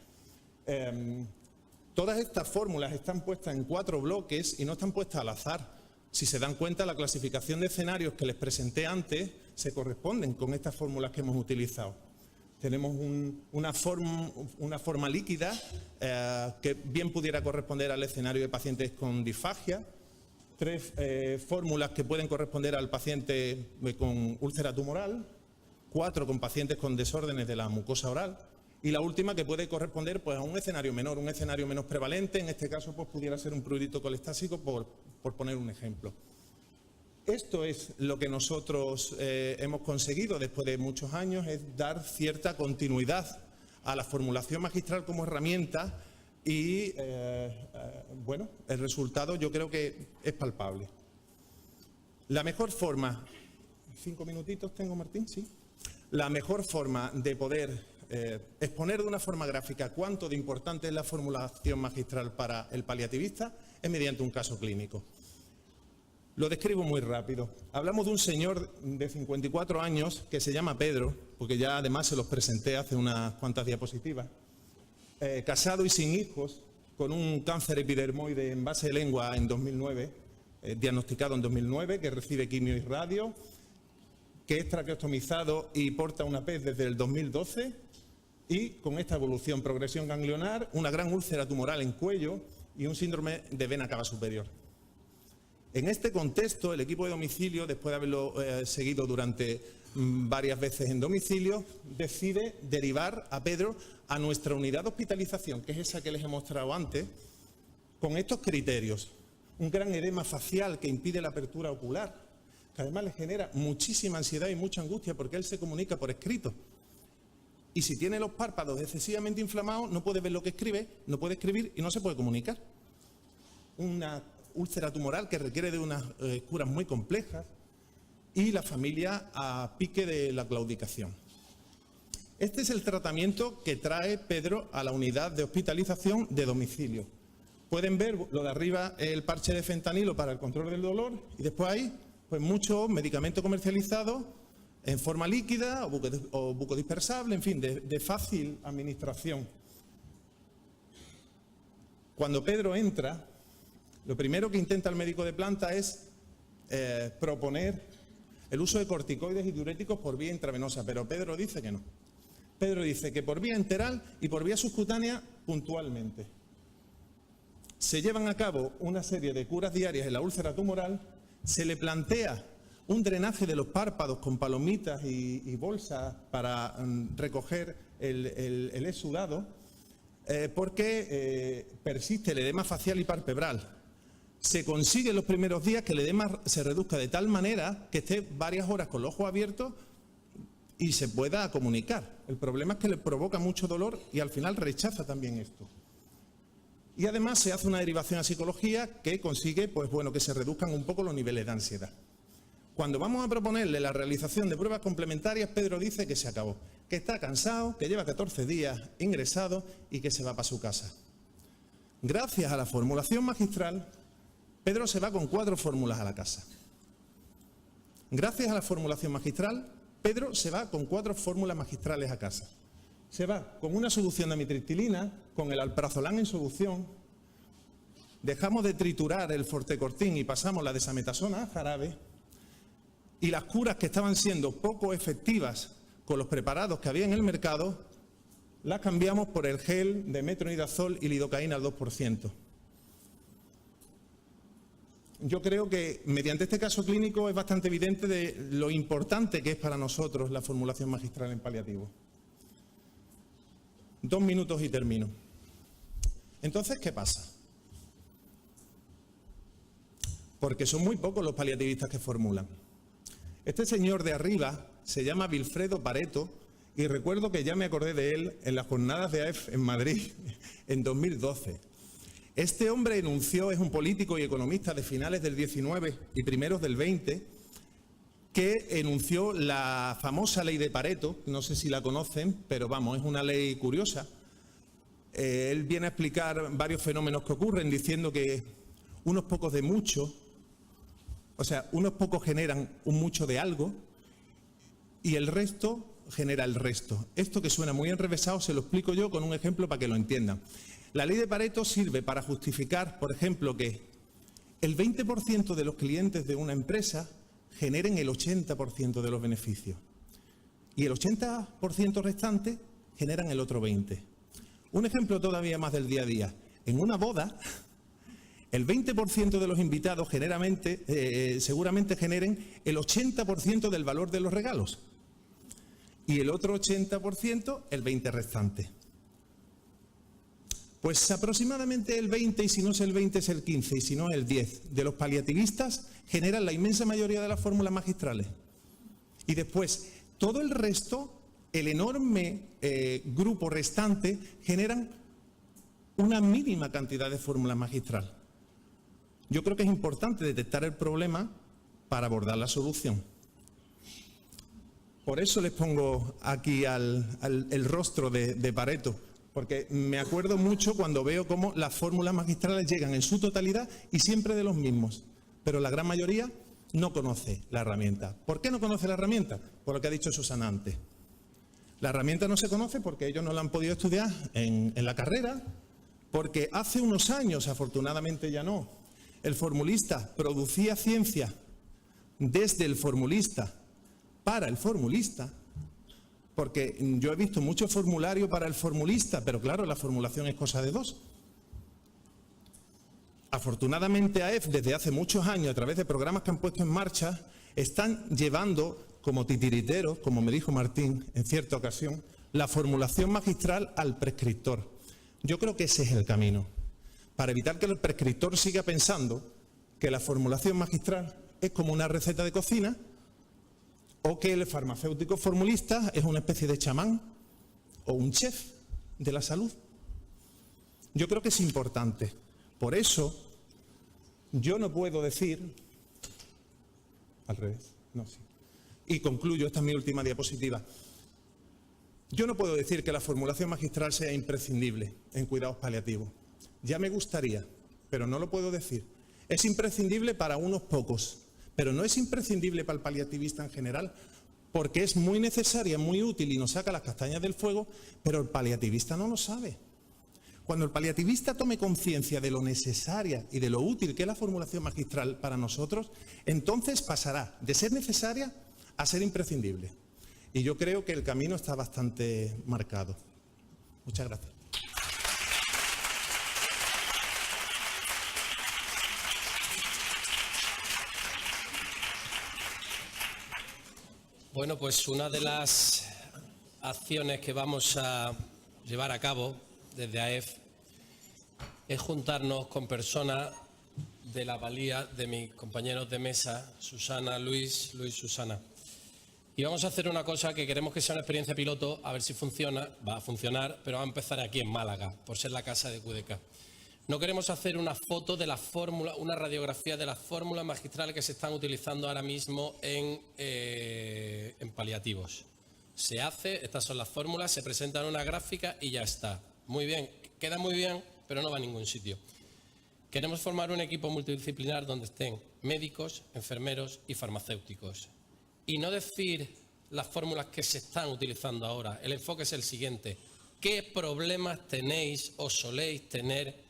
Todas estas fórmulas están puestas en 4 bloques y no están puestas al azar. Si se dan cuenta, la clasificación de escenarios que les presenté antes se corresponden con estas fórmulas que hemos utilizado. Tenemos una forma líquida que bien pudiera corresponder al escenario de pacientes con disfagia. 3 fórmulas que pueden corresponder al paciente con úlcera tumoral, 4 con pacientes con desórdenes de la mucosa oral y la última que puede corresponder pues, a un escenario menor, un escenario menos prevalente, en este caso pues, pudiera ser un prurito colestásico por poner un ejemplo. Esto es lo que nosotros hemos conseguido después de muchos años, es dar cierta continuidad a la formulación magistral como herramienta. Y, bueno, el resultado yo creo que es palpable. La mejor forma... 5 minutitos tengo, Martín, ¿sí? La mejor forma de poder exponer de una forma gráfica cuánto de importante es la formulación magistral para el paliativista es mediante un caso clínico. Lo describo muy rápido. Hablamos de un señor de 54 años que se llama Pedro, porque ya además se los presenté hace unas cuantas diapositivas. Casado y sin hijos, con un cáncer epidermoide en base de lengua en 2009, diagnosticado en 2009, que recibe quimio y radio. que es traqueostomizado y porta una PET desde el 2012 y con esta evolución, progresión ganglionar, una gran úlcera tumoral en cuello y un síndrome de vena cava superior. En este contexto, el equipo de domicilio, después de haberlo seguido durante varias veces en domicilio, decide derivar a Pedro a nuestra unidad de hospitalización, que es esa que les he mostrado antes, con estos criterios. Un gran edema facial que impide la apertura ocular, que además le genera muchísima ansiedad y mucha angustia porque él se comunica por escrito. Y si tiene los párpados excesivamente inflamados, no puede ver lo que escribe, no puede escribir y no se puede comunicar. Una úlcera tumoral que requiere de unas curas muy complejas y la familia a pique de la claudicación. Este es el tratamiento que trae Pedro a la unidad de hospitalización de domicilio. Pueden ver lo de arriba, el parche de fentanilo para el control del dolor y después hay pues muchos medicamentos comercializados en forma líquida o bucodispersable, en fin, de fácil administración. Cuando Pedro entra, lo primero que intenta el médico de planta es proponer el uso de corticoides y diuréticos por vía intravenosa, pero Pedro dice que no. Pedro dice que por vía enteral y por vía subcutánea puntualmente. Se llevan a cabo una serie de curas diarias en la úlcera tumoral, se le plantea un drenaje de los párpados con palomitas y bolsas para recoger el exudado, porque persiste el edema facial y palpebral. Se consigue en los primeros días que el edema se reduzca de tal manera que esté varias horas con los ojos abiertos y se pueda comunicar. El problema es que le provoca mucho dolor y al final rechaza también esto. Y además se hace una derivación a psicología que consigue pues bueno, que se reduzcan un poco los niveles de ansiedad. Cuando vamos a proponerle la realización de pruebas complementarias, Pedro dice que se acabó, que está cansado, que lleva 14 días ingresado y que se va para su casa. Gracias a la formulación magistral, Pedro se va con 4 fórmulas a la casa. Gracias a la formulación magistral, Pedro se va con 4 fórmulas magistrales a casa. Se va con una solución de amitriptilina, con el alprazolam en solución, dejamos de triturar el fortecortín y pasamos la desametasona a jarabe, y las curas que estaban siendo poco efectivas con los preparados que había en el mercado, las cambiamos por el gel de metronidazol y lidocaína al 2%. Yo creo que mediante este caso clínico es bastante evidente de lo importante que es para nosotros la formulación magistral en paliativo. 2 minutos y termino. Entonces, ¿qué pasa? Porque son muy pocos los paliativistas que formulan. Este señor de arriba se llama Vilfredo Pareto y recuerdo que ya me acordé de él en las jornadas de AEF en Madrid en 2012. Este hombre enunció, es un político y economista de finales del 19 y primeros del 20, que enunció la famosa ley de Pareto, no sé si la conocen, pero vamos, es una ley curiosa. Él viene a explicar varios fenómenos que ocurren diciendo que unos pocos de mucho, o sea, unos pocos generan un mucho de algo y el resto genera el resto. Esto que suena muy enrevesado se lo explico yo con un ejemplo para que lo entiendan. La ley de Pareto sirve para justificar, por ejemplo, que el 20% de los clientes de una empresa generen el 80% de los beneficios y el 80% restante generan el otro 20%. Un ejemplo todavía más del día a día. En una boda, el 20% de los invitados seguramente generen el 80% del valor de los regalos y el otro 80% el 20% restante. Pues aproximadamente el 20, y si no es el 20 es el 15, y si no el 10, de los paliativistas generan la inmensa mayoría de las fórmulas magistrales. Y después, todo el resto, el enorme grupo restante, generan una mínima cantidad de fórmulas magistrales. Yo creo que es importante detectar el problema para abordar la solución. Por eso les pongo aquí el rostro de Pareto, porque me acuerdo mucho cuando veo cómo las fórmulas magistrales llegan en su totalidad y siempre de los mismos, pero la gran mayoría no conoce la herramienta. ¿Por qué no conoce la herramienta? Por lo que ha dicho Susana antes. La herramienta no se conoce porque ellos no la han podido estudiar en la carrera, porque hace unos años, afortunadamente ya no, el formulista producía ciencia desde el formulista para el formulista, porque yo he visto mucho formulario para el formulista, pero claro, la formulación es cosa de dos. Afortunadamente AEF desde hace muchos años, a través de programas que han puesto en marcha, están llevando como titiriteros, como me dijo Martín en cierta ocasión, la formulación magistral al prescriptor. Yo creo que ese es el camino, para evitar que el prescriptor siga pensando que la formulación magistral es como una receta de cocina o que el farmacéutico formulista es una especie de chamán o un chef de la salud. Yo creo que es importante. Por eso, yo no puedo decir... Al revés, no, sí. Y concluyo, esta es mi última diapositiva. Yo no puedo decir que la formulación magistral sea imprescindible en cuidados paliativos. Ya me gustaría, pero no lo puedo decir. Es imprescindible para unos pocos, pero no es imprescindible para el paliativista en general, porque es muy necesaria, muy útil y nos saca las castañas del fuego, pero el paliativista no lo sabe. Cuando el paliativista tome conciencia de lo necesaria y de lo útil que es la formulación magistral para nosotros, entonces pasará de ser necesaria a ser imprescindible. Y yo creo que el camino está bastante marcado. Muchas gracias. Bueno, pues una de las acciones que vamos a llevar a cabo desde AEF es juntarnos con personas de la valía de mis compañeros de mesa, Susana, Luis, Susana. Y vamos a hacer una cosa que queremos que sea una experiencia piloto, a ver si funciona, va a funcionar, pero va a empezar aquí en Málaga, por ser la casa de QDK. No queremos hacer una foto de la fórmula, una radiografía de las fórmulas magistrales que se están utilizando ahora mismo en paliativos. Se hace, estas son las fórmulas, se presentan una gráfica y ya está. Muy bien, queda muy bien, pero no va a ningún sitio. Queremos formar un equipo multidisciplinar donde estén médicos, enfermeros y farmacéuticos. Y no decir las fórmulas que se están utilizando ahora. El enfoque es el siguiente. ¿Qué problemas tenéis o soléis tener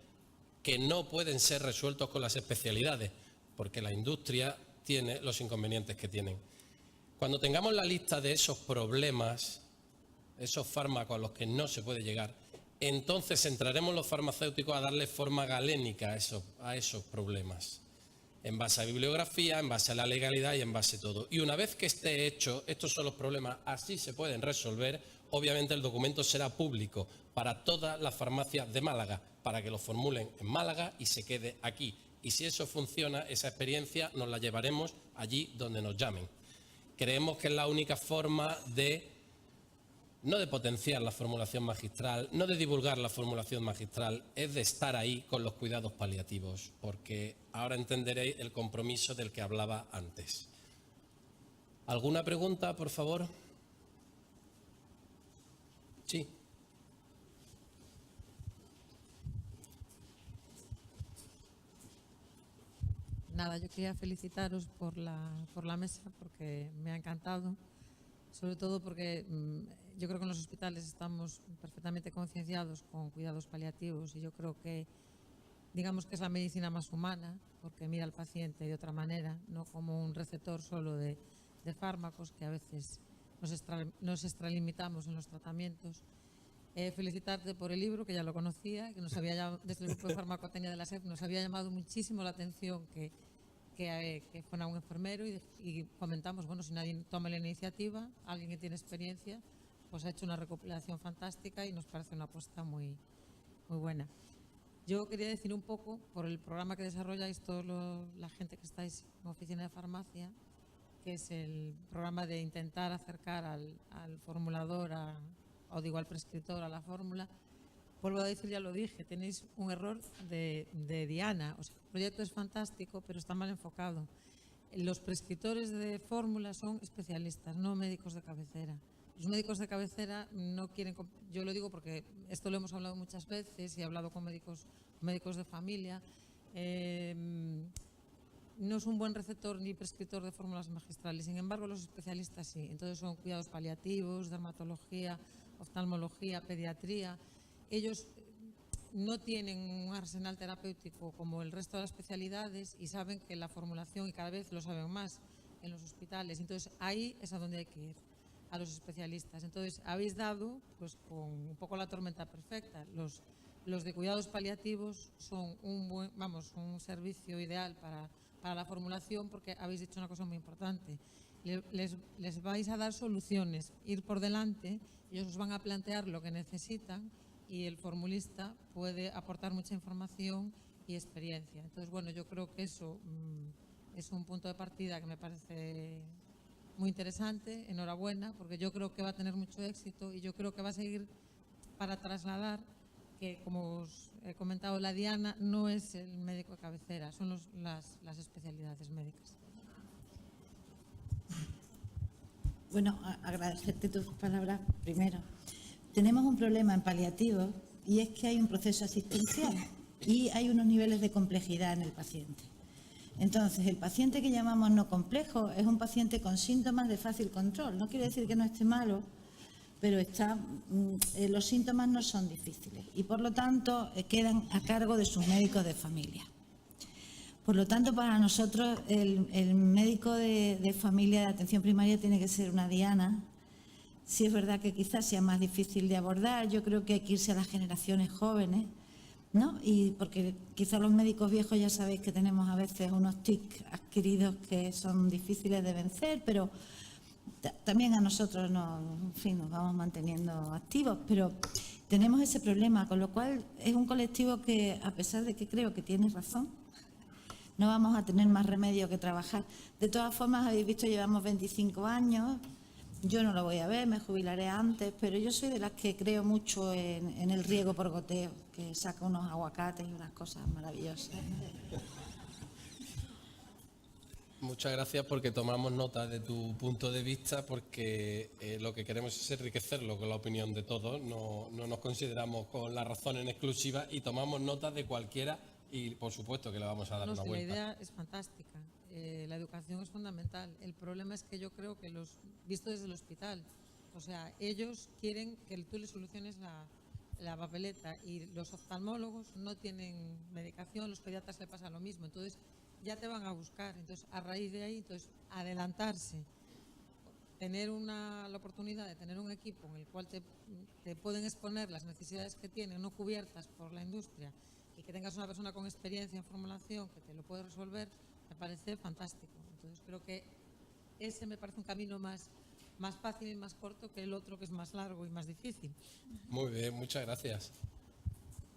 que no pueden ser resueltos con las especialidades? Porque la industria tiene los inconvenientes que tienen. Cuando tengamos la lista de esos problemas, esos fármacos a los que no se puede llegar, entonces entraremos los farmacéuticos a darle forma galénica a esos problemas, en base a bibliografía, en base a la legalidad y en base a todo. Y una vez que esté hecho, estos son los problemas, así se pueden resolver. Obviamente el documento será público para todas las farmacias de Málaga, para que lo formulen en Málaga y se quede aquí. Y si eso funciona, esa experiencia nos la llevaremos allí donde nos llamen. Creemos que es la única forma no de potenciar la formulación magistral, no de divulgar la formulación magistral, es de estar ahí con los cuidados paliativos, porque ahora entenderéis el compromiso del que hablaba antes. ¿Alguna pregunta, por favor? Sí. Nada, yo quería felicitaros por la mesa porque me ha encantado, sobre todo porque yo creo que en los hospitales estamos perfectamente concienciados con cuidados paliativos y yo creo que, digamos que es la medicina más humana porque mira al paciente de otra manera, no como un receptor solo de fármacos que a veces nos extralimitamos en los tratamientos. Felicitarte por el libro, que ya lo conocía, que nos había llamado, desde el grupo de farmacotecnia de la SEF, nos había llamado muchísimo la atención que fuera un enfermero y comentamos, bueno, si nadie toma la iniciativa, alguien que tiene experiencia, pues ha hecho una recopilación fantástica y nos parece una apuesta muy, muy buena. Yo quería decir un poco, por el programa que desarrolláis toda la gente que estáis en oficina de farmacia, que es el programa de intentar acercar al formulador o digo al prescriptor a la fórmula. Vuelvo a decir, ya lo dije, tenéis un error de diana. O sea, el proyecto es fantástico, pero está mal enfocado. Los prescriptores de fórmulas son especialistas, no médicos de cabecera. Los médicos de cabecera no quieren, yo lo digo porque esto lo hemos hablado muchas veces y he hablado con médicos de familia, no es un buen receptor ni prescriptor de fórmulas magistrales, sin embargo los especialistas sí. Entonces son cuidados paliativos, dermatología, oftalmología, pediatría. Ellos no tienen un arsenal terapéutico como el resto de las especialidades y saben que la formulación, y cada vez lo saben más, en los hospitales. Entonces ahí es a donde hay que ir, a los especialistas. Entonces habéis dado, pues con un poco la tormenta perfecta. Los de cuidados paliativos son un servicio ideal para la formulación, porque habéis dicho una cosa muy importante. Les vais a dar soluciones, ir por delante, ellos os van a plantear lo que necesitan y el formulista puede aportar mucha información y experiencia. Entonces, bueno, yo creo que eso es un punto de partida que me parece muy interesante. Enhorabuena, porque yo creo que va a tener mucho éxito y yo creo que va a seguir para trasladar que, como os he comentado, la diana no es el médico de cabecera, son las especialidades médicas. Bueno, agradecerte tus palabras primero. Tenemos un problema en paliativos y es que hay un proceso asistencial y hay unos niveles de complejidad en el paciente. Entonces, el paciente que llamamos no complejo es un paciente con síntomas de fácil control. No quiere decir que no esté malo, pero los síntomas no son difíciles y, por lo tanto, quedan a cargo de sus médicos de familia. Por lo tanto, para nosotros, el médico de familia de atención primaria tiene que ser una diana. Sí es verdad que quizás sea más difícil de abordar. Yo creo que hay que irse a las generaciones jóvenes, ¿no? Y porque quizás los médicos viejos ya sabéis que tenemos a veces unos tics adquiridos que son difíciles de vencer, pero también a nosotros nos vamos manteniendo activos, pero tenemos ese problema, con lo cual es un colectivo que, a pesar de que creo que tiene razón, no vamos a tener más remedio que trabajar. De todas formas, habéis visto, llevamos 25 años, yo no lo voy a ver, me jubilaré antes, pero yo soy de las que creo mucho en el riego por goteo, que saca unos aguacates y unas cosas maravillosas. Muchas gracias, porque tomamos nota de tu punto de vista, porque lo que queremos es enriquecerlo con la opinión de todos, no nos consideramos con la razón en exclusiva y tomamos nota de cualquiera y por supuesto que le vamos a dar una vuelta. La idea es fantástica, la educación es fundamental. El problema es que yo creo que visto desde el hospital, o sea, ellos quieren que tú les soluciones la papeleta y los oftalmólogos no tienen medicación, los pediatras le pasa lo mismo, entonces ya te van a buscar. Entonces, a raíz de ahí, adelantarse, tener la oportunidad de tener un equipo en el cual te pueden exponer las necesidades que tienen no cubiertas por la industria y que tengas una persona con experiencia en formulación que te lo puede resolver, me parece fantástico. Entonces, creo que ese me parece un camino más fácil y más corto que el otro, que es más largo y más difícil. Muy bien, muchas gracias.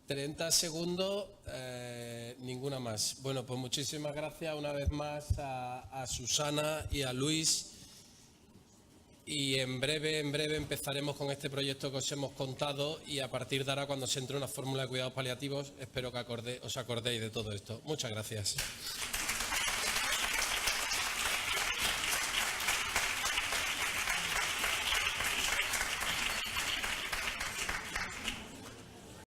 30 segundos, ninguna más. Bueno, pues muchísimas gracias una vez más a Susana y a Luis. Y en breve empezaremos con este proyecto que os hemos contado y a partir de ahora, cuando se entre una fórmula de cuidados paliativos, espero que os acordéis de todo esto. Muchas gracias.